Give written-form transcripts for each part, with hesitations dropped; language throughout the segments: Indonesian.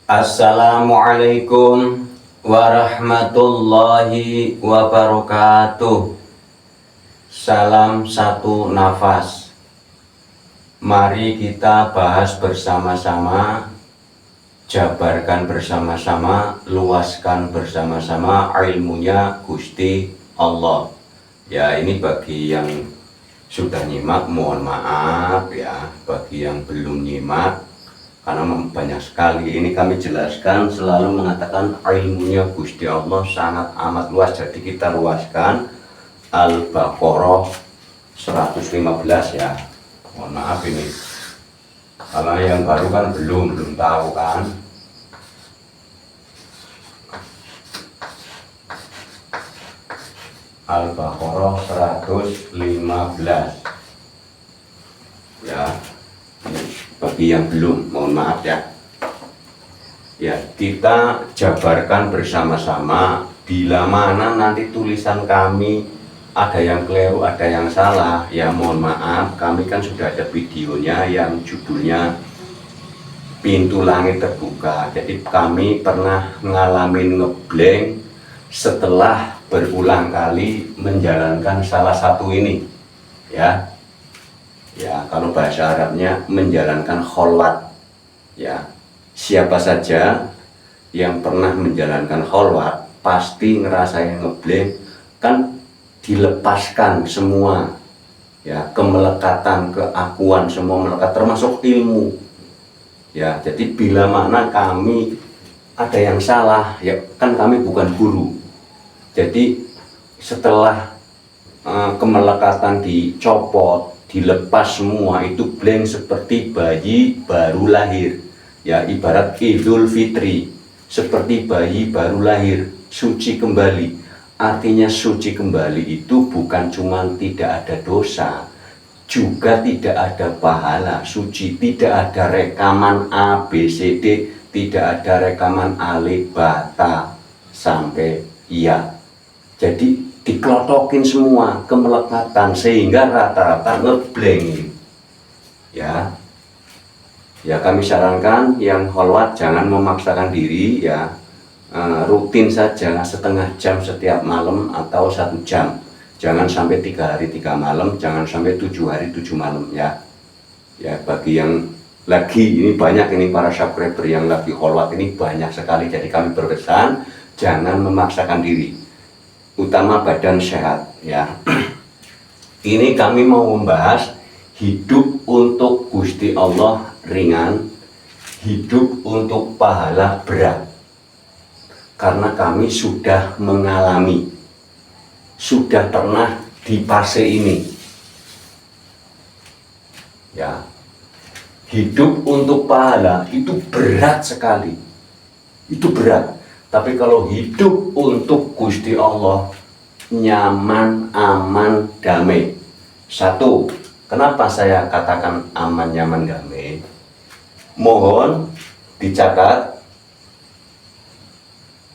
Assalamualaikum warahmatullahi wabarakatuh. Salam satu nafas. Mari kita bahas bersama-sama, jabarkan bersama-sama, luaskan bersama-sama ilmunya Gusti Allah. Ya, ini bagi yang sudah nyimak mohon maaf ya, bagi yang belum nyimak karena banyak sekali. Ini kami jelaskan, selalu mengatakan ilmunya Gusti Allah sangat amat luas, jadi kita luaskan. Al-Baqarah 115 ya. Mohon maaf ini, karena yang baru kan belum tahu kan. Al-Baqarah 115 ya. Bagi yang belum, mohon maaf ya. Ya, kita jabarkan bersama-sama. Bila mana nanti tulisan kami ada yang keliru, ada yang salah, ya mohon maaf. Kami kan sudah ada videonya yang judulnya Pintu Langit Terbuka. Jadi kami pernah ngalamin ngeblank setelah berulang kali menjalankan salah satu ini ya. Ya, kalau bahasa Arabnya menjalankan kholwat. Ya, siapa saja yang pernah menjalankan kholwat pasti ngerasain ngeblank, kan dilepaskan semua ya, kemelekatan, keakuan, semua melekat termasuk ilmu. Ya, jadi bila mana kami ada yang salah, ya kan kami bukan guru. Jadi setelah kemelekatan dicopot, dilepas semua, itu blank seperti bayi baru lahir ya, ibarat Idul Fitri, seperti bayi baru lahir, suci kembali. Artinya suci kembali itu bukan cuma tidak ada dosa, juga tidak ada pahala, suci, tidak ada rekaman A, B, C, D, tidak ada rekaman alif, bata sampai ya. Jadi dikelotokin semua kemelekatan sehingga rata-rata ngeblank ya. Ya, kami sarankan yang kholwat jangan memaksakan diri ya, rutin saja setengah jam setiap malam atau 1 jam. Jangan sampai 3 hari 3 malam, jangan sampai 7 hari 7 malam ya. Ya, bagi yang lagi ini banyak, ini para subscriber yang lagi kholwat ini banyak sekali, jadi kami berpesan jangan memaksakan diri, utama badan sehat ya. Ini kami mau membahas hidup untuk Gusti Allah ringan, hidup untuk pahala berat. Karena kami sudah mengalami, sudah pernah di fase ini ya. Hidup untuk pahala itu berat sekali, itu berat. Tapi kalau hidup untuk Gusti Allah nyaman, aman, damai. Satu, kenapa saya katakan aman, nyaman, damai? Mohon dicatat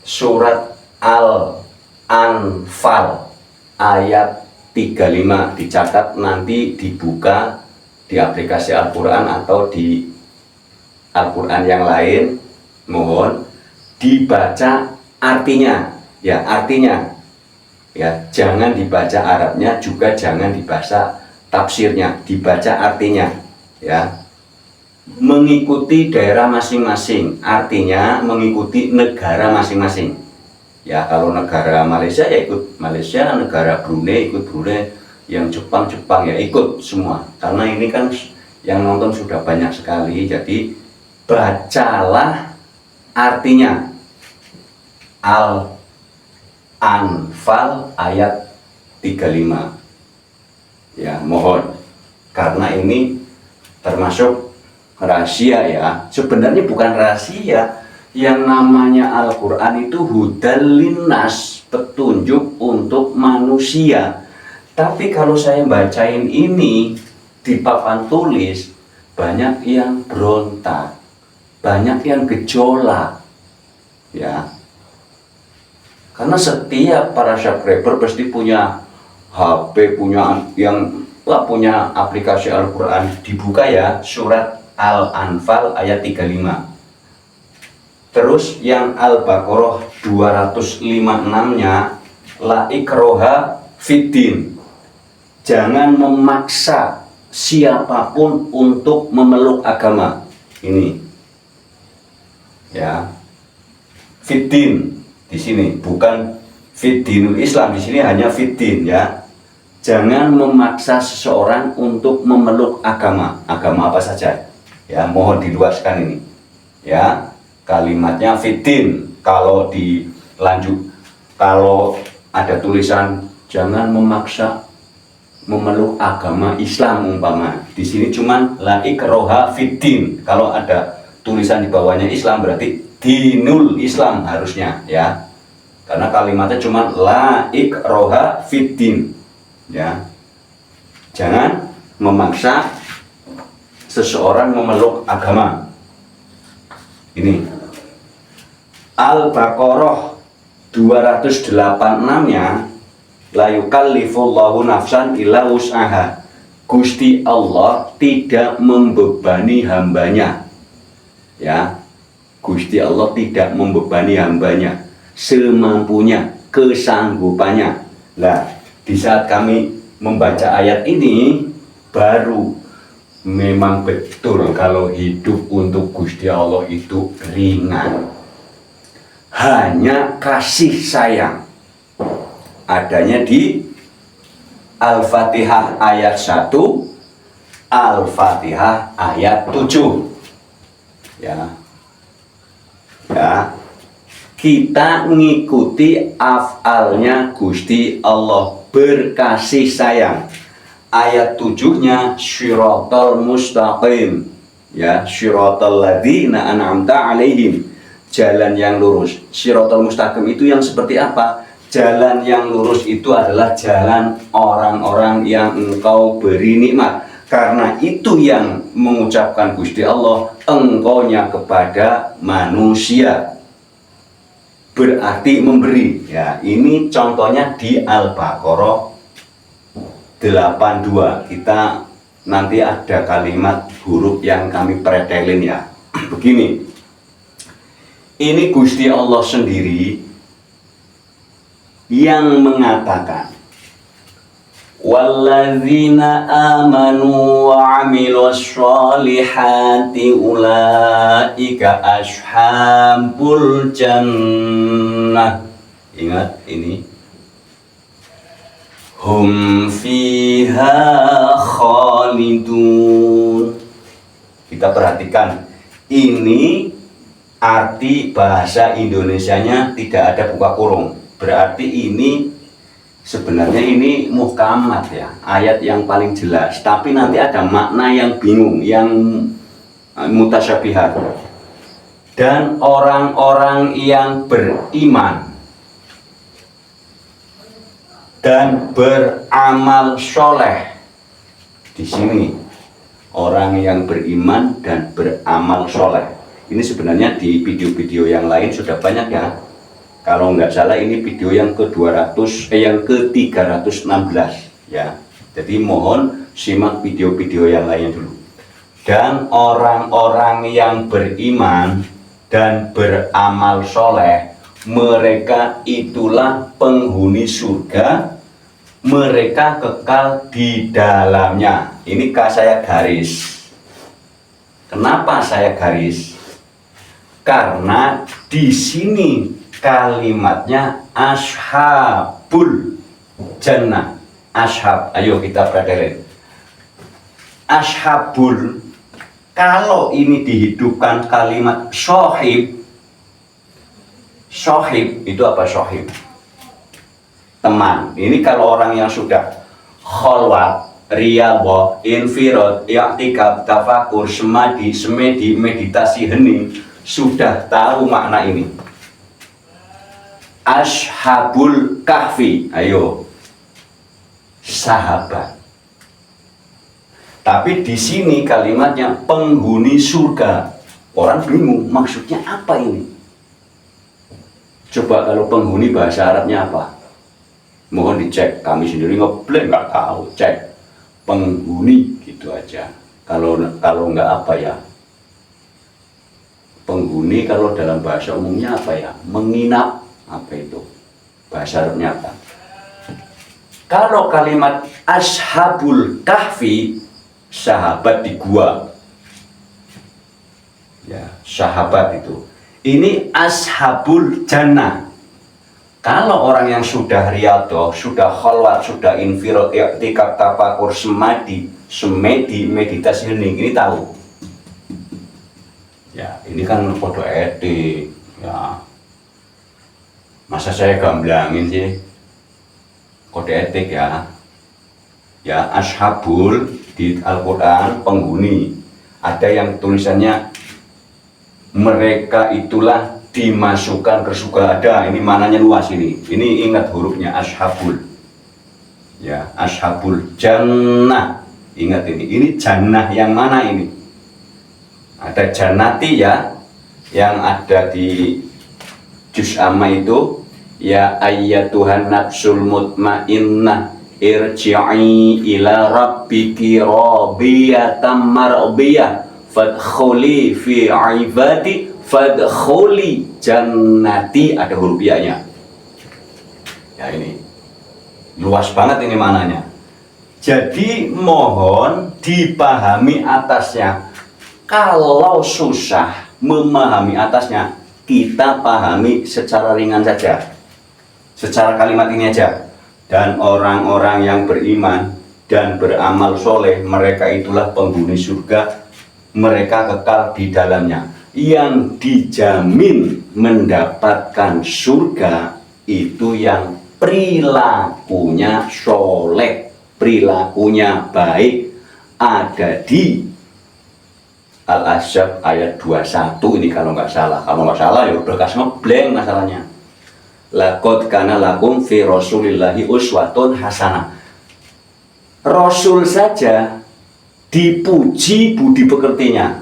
surat Al-Anfal ayat 35, dicatat, nanti dibuka di aplikasi Al-Quran atau di Al-Quran yang lain. Mohon dibaca artinya ya, artinya ya, jangan dibaca Arabnya, juga jangan dibaca tafsirnya, dibaca artinya ya, mengikuti daerah masing-masing, artinya mengikuti negara masing-masing ya. Kalau negara Malaysia ya ikut Malaysia, negara Brunei ikut Brunei, yang Jepang ya ikut semua, karena ini kan yang nonton sudah banyak sekali. Jadi bacalah artinya. Al-Anfal ayat 35 ya, mohon, karena ini termasuk rahasia ya. Sebenarnya bukan rahasia, yang namanya Al-Quran itu hudal linnas, petunjuk untuk manusia. Tapi kalau saya bacain ini di papan tulis, banyak yang berontak, banyak yang gejolak ya. Karena setiap para subscriber pasti punya HP, punya punya aplikasi Al-Quran. Dibuka ya, surat Al-Anfal ayat 35. Terus yang Al-Baqarah 256-nya la ikroha fiddin. Jangan memaksa siapapun untuk memeluk agama. Ini. Ya. Fiddin di sini bukan fiddinul Islam, di sini hanya fiddin ya. Jangan memaksa seseorang untuk memeluk agama apa saja ya, mohon diluaskan ini ya, kalimatnya fiddin. Kalau ada tulisan jangan memaksa memeluk agama Islam umpama, di sini cuman la ikroha fiddin. Kalau ada tulisan di bawahnya Islam berarti dinul Islam harusnya ya, karena kalimatnya cuma la ikroha fiddin ya. Jangan memaksa seseorang memeluk agama. Ini Al-Baqarah 286-nya la yukallifullahu nafsan illa wus'aha. Gusti Allah tidak membebani hambanya ya. Gusti Allah tidak membebani hambanya, semampunya, kesanggupannya. Nah, di saat kami membaca ayat ini baru memang betul kalau hidup untuk Gusti Allah itu ringan. Hanya kasih sayang. Adanya di Al-Fatihah ayat 1, Al-Fatihah ayat 7. Ya. Ya. Kita ngikuti af'alnya Gusti Allah, berkasih sayang. Ayat 7-nya syiratal mustaqim. Ya, syiratal ladzina an'amta alaihim. Jalan yang lurus. Syiratal mustaqim itu yang seperti apa? Jalan yang lurus itu adalah jalan orang-orang yang engkau beri nikmat. Karena itu yang mengucapkan Gusti Allah, engkaunya kepada manusia. Berarti memberi. Ya, ini contohnya di Al-Baqarah 82. Kita nanti ada kalimat huruf yang kami pretelin ya. Begini. Ini Gusti Allah sendiri yang mengatakan, walladzina amanu wa 'amilus sholihati ulaika ashabul jannah. Ingat ini. Hum fiha khalidun. Kita perhatikan, ini arti bahasa Indonesianya tidak ada buka kurung. Berarti ini sebenarnya ini muhkamat ya, ayat yang paling jelas. Tapi nanti ada makna yang bingung, yang mutasyabihat. Dan orang-orang yang beriman dan beramal soleh. Di sini orang yang beriman dan beramal soleh. Ini sebenarnya di video-video yang lain sudah banyak ya. Kalau nggak salah ini video yang yang ke-316 ya. Jadi mohon simak video-video yang lain dulu. Dan orang-orang yang beriman dan beramal soleh, mereka itulah penghuni surga, mereka kekal di dalamnya. Ini saya garis. Kenapa saya garis? Karena di sini kalimatnya ashabul jannah. Ashab, ayo kita perhatikan. Ashabul, kalau ini dihidupkan kalimat sohib. Sohib itu apa sohib? Teman. Ini kalau orang yang sudah kholwat, riyadhah, infirad, i'tikaf, tafakur, semedi, meditasi, hening, sudah tahu makna ini. Ashabul kahfi, ayo, sahabat. Tapi di sini kalimatnya penghuni surga. Orang bingung maksudnya apa ini? Coba kalau penghuni bahasa Arabnya apa? Mohon dicek. Kami sendiri ngeblank, nggak tahu. Cek penghuni gitu aja. Kalau nggak apa ya? Penghuni kalau dalam bahasa umumnya apa ya? Menginap. Apa itu? Bahasa Arabnya apa? Kalau kalimat ashabul kahfi, sahabat di gua. Ya, sahabat itu. Ini ashabul jannah. Kalau orang yang sudah riyadhah, sudah khalwat, sudah infirad, i'tikaf, tafakur, semedi, meditasi ini tahu. Ya, ini kan kode etik. Ya. Masa saya gamblangin sih? Kode etik ya. Ya, ashabul di Al-Qur'an penghuni. Ada yang tulisannya mereka itulah dimasukkan ke surga. Ada, ini mananya luas ini. Ini ingat hurufnya ashabul. Ya, ashabul jannah. Ingat ini jannah yang mana ini? Ada jannati ya, yang ada di juz amma itu, ya ayyatuhan nafsul mutmainnah irji'i ila rabbiki radiyatan mardiyah fadkhuli fi ibadi fadkhuli jannati. Ada huruf ya-nya. Ya, ini luas banget ini mananya. Jadi mohon dipahami atasnya. Kalau susah memahami atasnya, kita pahami secara ringan saja, secara kalimat ini aja. Dan orang-orang yang beriman dan beramal soleh, mereka itulah penghuni surga, mereka kekal di dalamnya. Yang dijamin mendapatkan surga itu yang perilakunya soleh, perilakunya baik. Ada di Al-Ahzab ayat 21 ini kalau nggak salah. Kalau nggak salah ya udah kasih ngeblank masalahnya. Laqad kana lakum fi rasulillahi uswatun hasanah. Rasul saja dipuji budi pekertinya.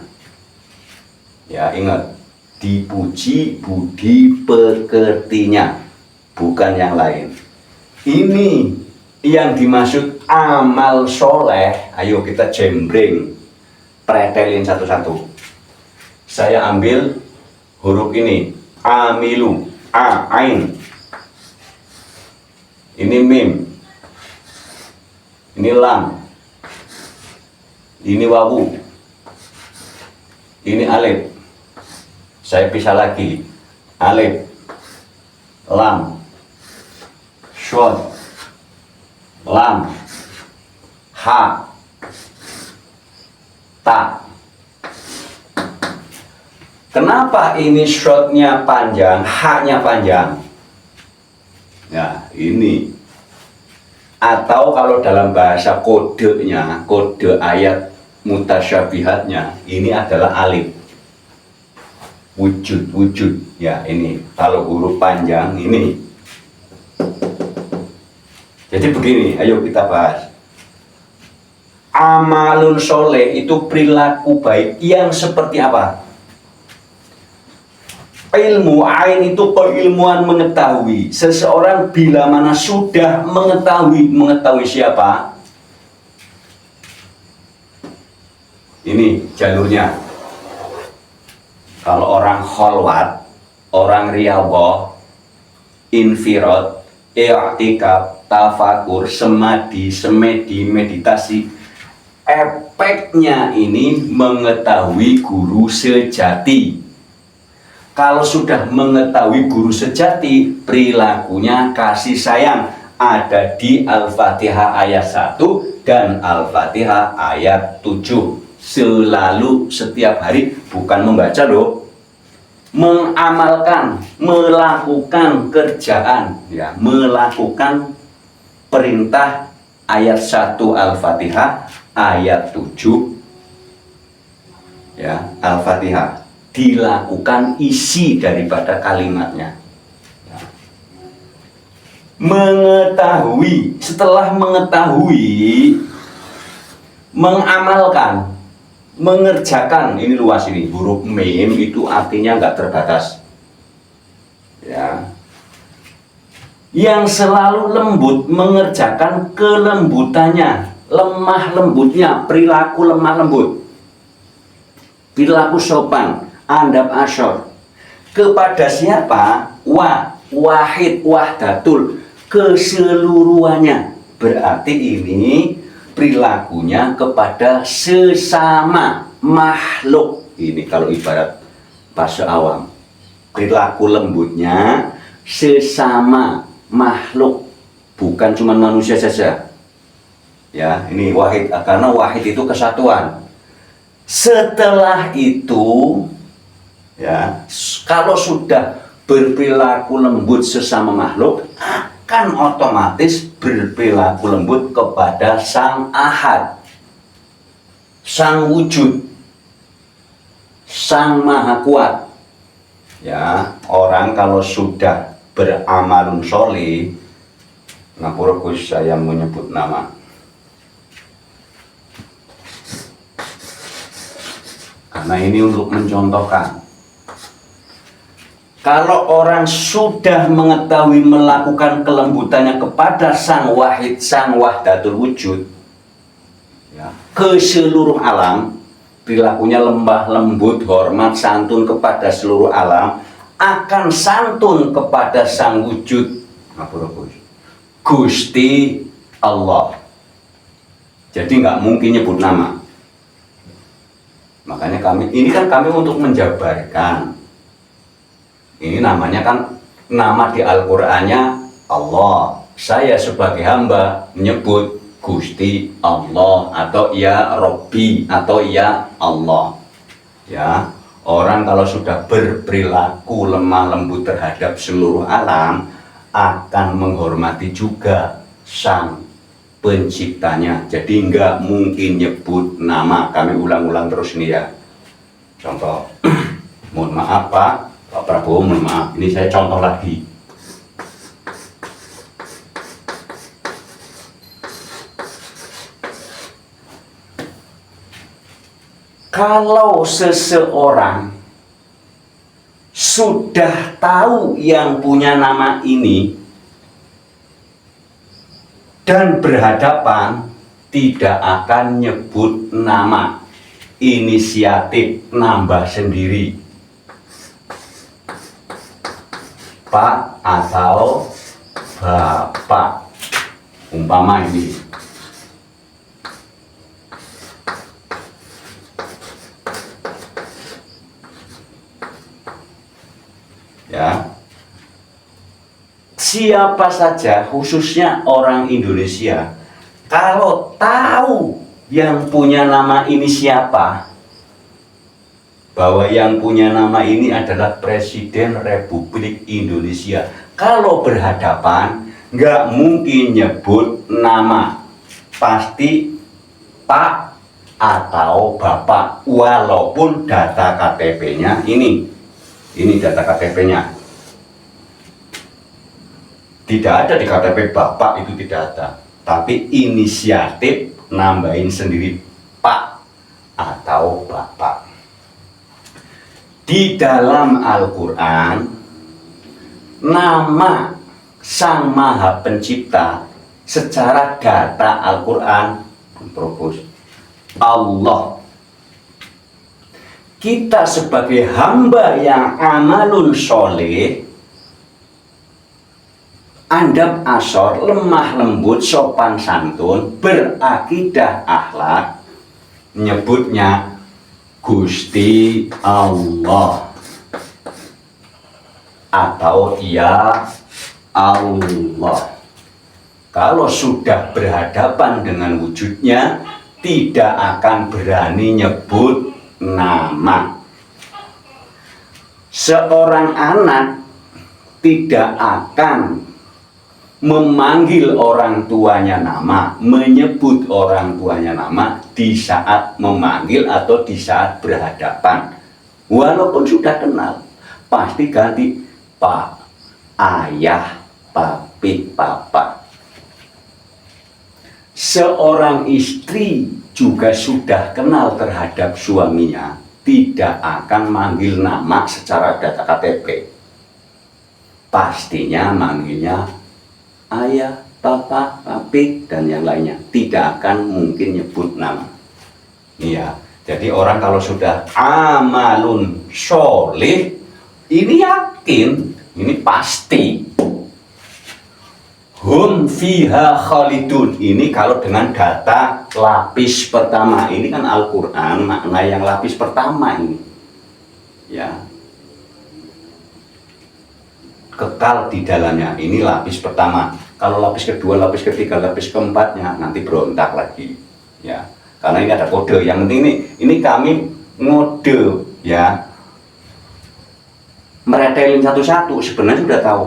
Ya, ingat, dipuji budi pekertinya, bukan yang lain. Ini yang dimaksud amal soleh. Ayo kita jembreng, pretelin satu-satu. Saya ambil huruf ini, amilu, a, ain. Ini mim. Ini lam. Ini wawu. Ini alif. Saya pisah lagi. Alif, lam, shod, lam, ha, ta. Kenapa ini shotnya panjang, haknya panjang? Ya, ini. Atau kalau dalam bahasa kodenya, kode ayat mutasyabihatnya, ini adalah alif. Wujud. Ya, ini. Kalau huruf panjang, ini. Jadi begini, ayo kita bahas. Amalun soleh itu perilaku baik yang seperti apa? Ilmu ain itu keilmuan mengetahui. Seseorang bila mana sudah mengetahui siapa? Ini jalurnya. Kalau orang khalwat, orang riyadhah, infirad, i'tikaf, tafakur, semedi, meditasi, efeknya ini mengetahui guru sejati. Kalau sudah mengetahui guru sejati, perilakunya kasih sayang. Ada di Al-Fatihah ayat 1 dan Al-Fatihah ayat 7. Selalu setiap hari, bukan membaca loh, mengamalkan, melakukan kerjaan, ya, melakukan perintah ayat 1 Al-Fatihah, ayat 7 ya, Al-Fatihah, dilakukan isi daripada kalimatnya. Mengetahui, setelah mengetahui, mengamalkan, mengerjakan. Ini luas, ini huruf mim itu artinya nggak terbatas ya. Yang selalu lembut, mengerjakan kelembutannya, lemah lembutnya, perilaku lemah lembut, perilaku sopan. andap asyar. Kepada siapa? Wahid wahdatul, keseluruhannya. Berarti ini perilakunya kepada sesama makhluk. Ini kalau ibarat bahasa awam, perilaku lembutnya sesama makhluk, bukan cuma manusia saja. Ya, ini wahid, karena wahid itu kesatuan. Setelah itu, ya, kalau sudah berperilaku lembut sesama makhluk, akan otomatis berperilaku lembut kepada Sang Ahad, Sang Wujud, Sang Maha Kuat. Ya, orang kalau sudah beramalun sholih, ngapura Gus, saya menyebut nama. Karena ini untuk mencontohkan. Kalau orang sudah mengetahui melakukan kelembutannya kepada Sang Wahid, Sang Wahdatul Wujud, ya, ke seluruh alam, perilakunya lembah lembut, hormat, santun kepada seluruh alam, akan santun kepada Sang Wujud, Gusti Allah. Jadi nggak mungkin nyebut nama. Makanya kami untuk menjabarkan. Ini namanya kan, nama di Al-Qur'annya Allah. Saya sebagai hamba menyebut Gusti Allah, atau ya Robbi, atau ya Allah. Ya, orang kalau sudah berperilaku lemah lembut terhadap seluruh alam, akan menghormati juga Sang Penciptanya. Jadi nggak mungkin nyebut nama. Kami ulang-ulang terus ini ya. Contoh, mohon maaf Pak Prabowo, mohon maaf. Ini saya contoh lagi. Kalau seseorang sudah tahu yang punya nama ini dan berhadapan, tidak akan nyebut nama, inisiatif nambah sendiri. Pak atau Bapak, umpama ini. Ya, siapa saja, khususnya orang Indonesia, kalau tahu yang punya nama ini siapa, bahwa yang punya nama ini adalah Presiden Republik Indonesia, kalau berhadapan nggak mungkin nyebut nama, pasti Pak atau Bapak, walaupun data KTP-nya ini data KTP-nya. Tidak ada di KTP Bapak, itu tidak ada. Tapi inisiatif nambahin sendiri Pak atau Bapak. Di dalam Al-Quran, nama Sang Maha Pencipta secara data Al-Quran Allah. Kita sebagai hamba yang amalun sholeh, andap asor, lemah lembut, sopan santun, berakidah akhlak, nyebutnya Gusti Allah atau ya Allah. Kalau sudah berhadapan dengan wujudnya, tidak akan berani nyebut nama. Seorang anak tidak akan memanggil orang tuanya nama, menyebut orang tuanya nama di saat memanggil atau di saat berhadapan. Walaupun sudah kenal, pasti ganti Pak, Ayah, Papi, Papa. Seorang istri juga sudah kenal terhadap suaminya, tidak akan manggil nama secara data KTP. Pastinya manggilnya Ayah, Papa, Papi, dan yang lainnya. Tidak akan mungkin nyebut nama. Iya. Jadi orang kalau sudah amalun sholih, ini yakin, ini pasti. Hum fiha khalidun, ini kalau dengan data lapis pertama, ini kan Al-Quran, makna yang lapis pertama ini, ya, kekal di dalamnya, ini lapis pertama. Kalau lapis kedua, lapis ketiga, lapis keempatnya nanti berontak lagi, ya, karena ini ada kode. Yang penting ini kami ngode, ya, meretelin satu-satu, sebenarnya sudah tahu.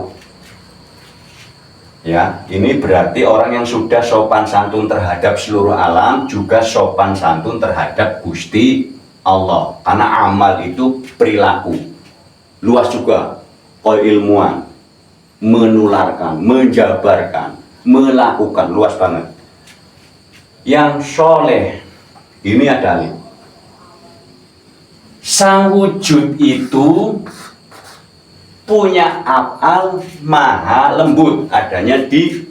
Ya, ini berarti orang yang sudah sopan santun terhadap seluruh alam, juga sopan santun terhadap Gusti Allah. Karena amal itu perilaku. Luas juga, ilmuwan, menularkan, menjabarkan, melakukan, luas banget. Yang soleh, ini adalah sang wujud itu punya af'al maha lembut, adanya di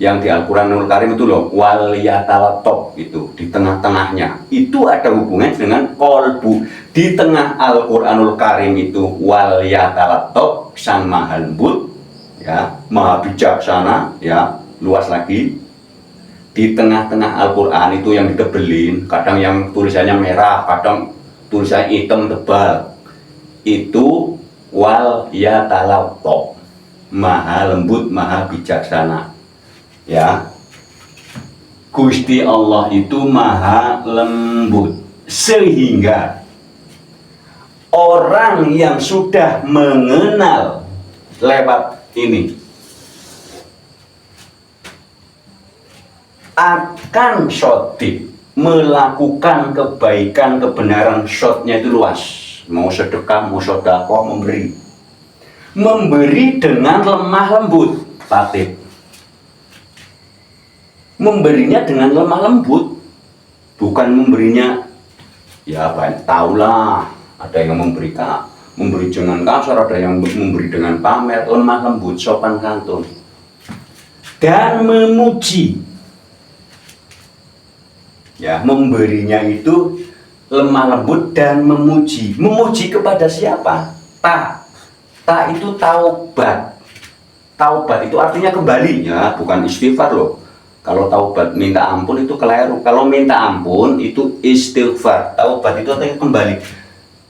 yang di Al-Quranul Karim itu loh, wal yatalattaf, itu di tengah-tengahnya itu ada hubungan dengan kolbu. Di tengah Al-Quranul Karim itu wal yatalattaf, sang maha lembut, ya, maha bijaksana, ya, luas lagi. Di tengah-tengah Al-Quran itu yang ditebelin, kadang yang tulisannya merah, kadang tulisannya hitam tebal, itu wal yatalattaf, maha lembut, maha bijaksana, ya. Gusti Allah itu maha lembut, sehingga orang yang sudah mengenal lewat ini akan sodik, melakukan kebaikan, kebenaran. Shotnya itu luas, mau sedekah, mau sedekah, memberi dengan lemah lembut, tatib, memberinya dengan lemah lembut, bukan memberinya, ya banyak tahulah, ada yang memberi dengan kasar, ada yang memberi dengan pamer. Lemah lembut, sopan santun, dan memuji, ya, memberinya itu lemah lembut dan memuji. Memuji kepada siapa? Ta itu taubat. Taubat itu artinya kembali, ya, bukan istighfar loh. Kalau taubat minta ampun itu keliru. Kalau minta ampun itu istighfar. Taubat itu artinya kembali.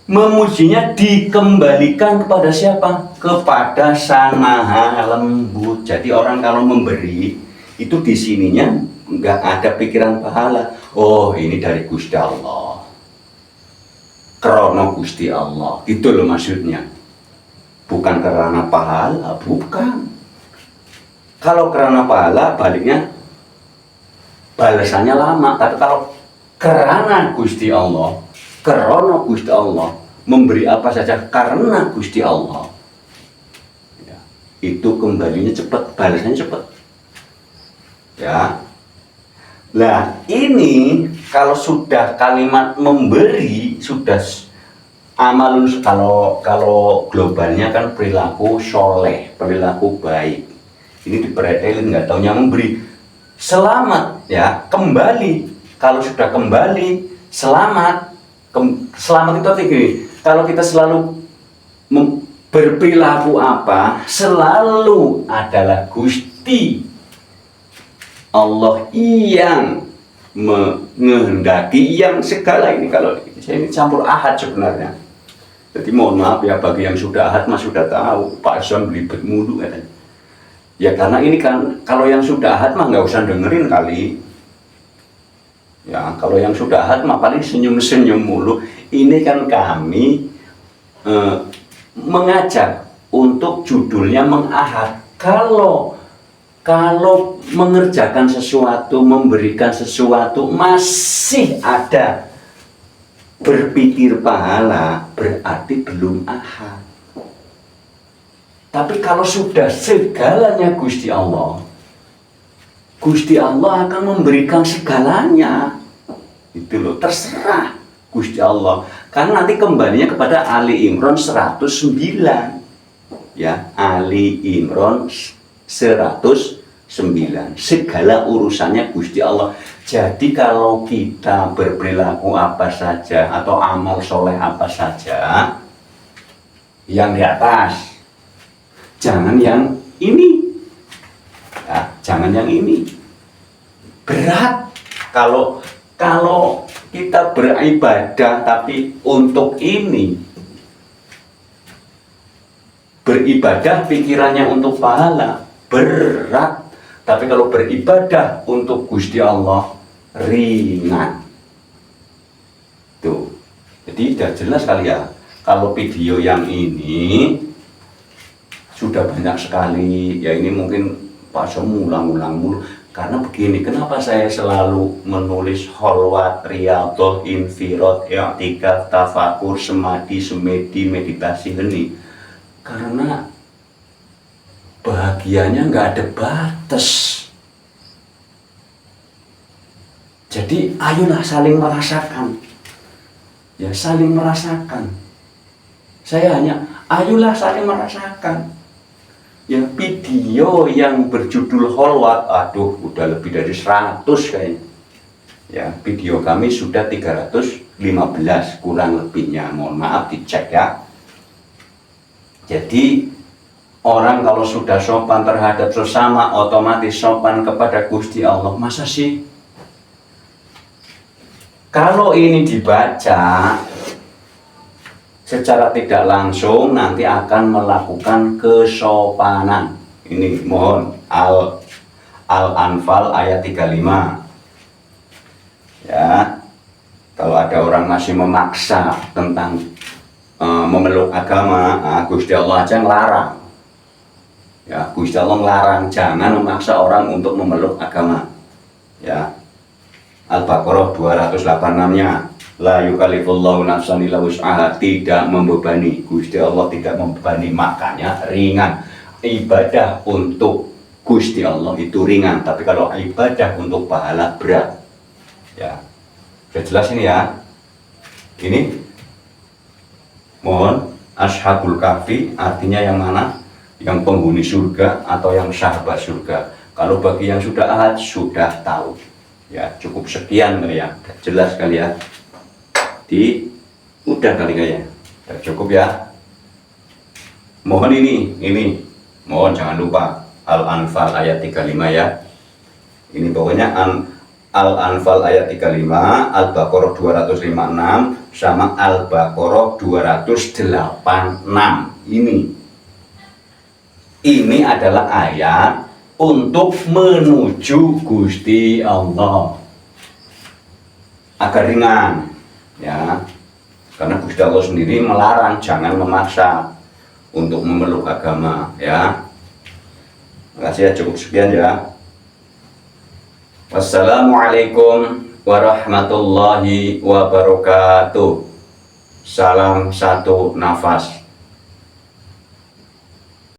Memujinya dikembalikan kepada siapa? Kepada Sang Maha Lembut. Jadi orang kalau memberi itu di sininya nggak ada pikiran pahala. Oh, ini dari Gusti Allah, krono Gusti Allah, itu loh maksudnya. Bukan karena pahala, bukan. Kalau karena pahala, baliknya balasannya lama. Tapi kalau karena Gusti Allah, krono Gusti Allah, memberi apa saja karena Gusti Allah, ya, itu kembalinya cepat, balasannya cepat, ya. Nah, ini kalau sudah kalimat memberi, sudah amalun, kalau globalnya kan perilaku soleh, perilaku baik. Ini diperhatiin, nggak taunya memberi. Selamat, ya, kembali. Kalau sudah kembali, selamat. Selamat itu artinya gini, kalau kita selalu berperilaku apa, selalu adalah Gusti Allah yang menghendaki, yang segala ini. Kalau saya ini campur ahad sebenarnya. Jadi mohon maaf ya, bagi yang sudah ahad mas sudah tahu Pak Zon belibet mulu katanya. Ya karena ini kan kalau yang sudah ahad mah nggak usah dengerin kali. Ya kalau yang sudah ahad mah paling senyum-senyum mulu. Ini kan kami mengajak untuk judulnya mengahad. Kalau mengerjakan sesuatu, memberikan sesuatu, masih ada berpikir pahala, berarti belum ahad. Tapi kalau sudah segalanya Gusti Allah akan memberikan segalanya. Itu loh, terserah Gusti Allah. Karena nanti kembalinya kepada Ali Imran 109. Ya, Ali Imran 109. 9. Segala urusannya Gusti Allah. Jadi kalau kita berperilaku apa saja atau amal soleh apa saja, yang di atas, jangan yang ini, ya, jangan yang ini. Berat kalau kita beribadah tapi untuk ini, beribadah pikirannya untuk pahala, berat. Tapi kalau beribadah untuk Gusti Allah, ringan. Tuh. Jadi sudah jelas kali ya. Kalau video yang ini sudah banyak sekali, ya ini mungkin Pak Som ulang-ulang mulu. Karena begini, kenapa saya selalu menulis kholwat, riyadhah, infirad, i'tikaf, tafakur, semadi, semedi, meditasi ini? Karena bahagianya nggak ada batas. Jadi ayolah saling merasakan, ya saling merasakan. Saya hanya ayolah saling merasakan. Ya video yang berjudul kholwat, aduh udah lebih dari 100 kayaknya. Ya video kami sudah 315 kurang lebihnya, mohon maaf dicek ya. Jadi orang kalau sudah sopan terhadap sesama, otomatis sopan kepada Gusti Allah. Masa sih? Kalau ini dibaca secara tidak langsung, nanti akan melakukan kesopanan. Ini mohon Al-Anfal ayat 35. Ya, kalau ada orang masih memaksa tentang memeluk agama, Gusti Allah aja ngelarang. Ya, Gusti Allah ngelarang, jangan memaksa orang untuk memeluk agama. Ya. Al-Baqarah 286-nya, la yukallifullahu nafsan illa wus'aha, tidak membebani. Gusti Allah tidak membebani, makanya ringan. Ibadah untuk Gusti Allah itu ringan, tapi kalau ibadah untuk pahala berat. Ya. Sudah jelas ini ya. Ini mohon Ashabul Kahfi artinya yang mana? Yang penghuni surga atau yang sahabat surga. Kalau bagi yang sudah ahad, sudah tahu. Ya cukup sekian ya, jelas kali ya. Udah kali kayaknya, udah cukup ya. Mohon ini, mohon jangan lupa Al-Anfal ayat 35 ya. Ini pokoknya Al-Anfal ayat 35, Al-Baqarah 256 sama Al-Baqarah 286. Ini adalah ayat untuk menuju Gusti Allah agar ringan ya, karena Gusti Allah sendiri melarang jangan memaksa untuk memeluk agama ya. Makasih ya, cukup sekian ya. Wassalamualaikum warahmatullahi wabarakatuh. Salam satu nafas.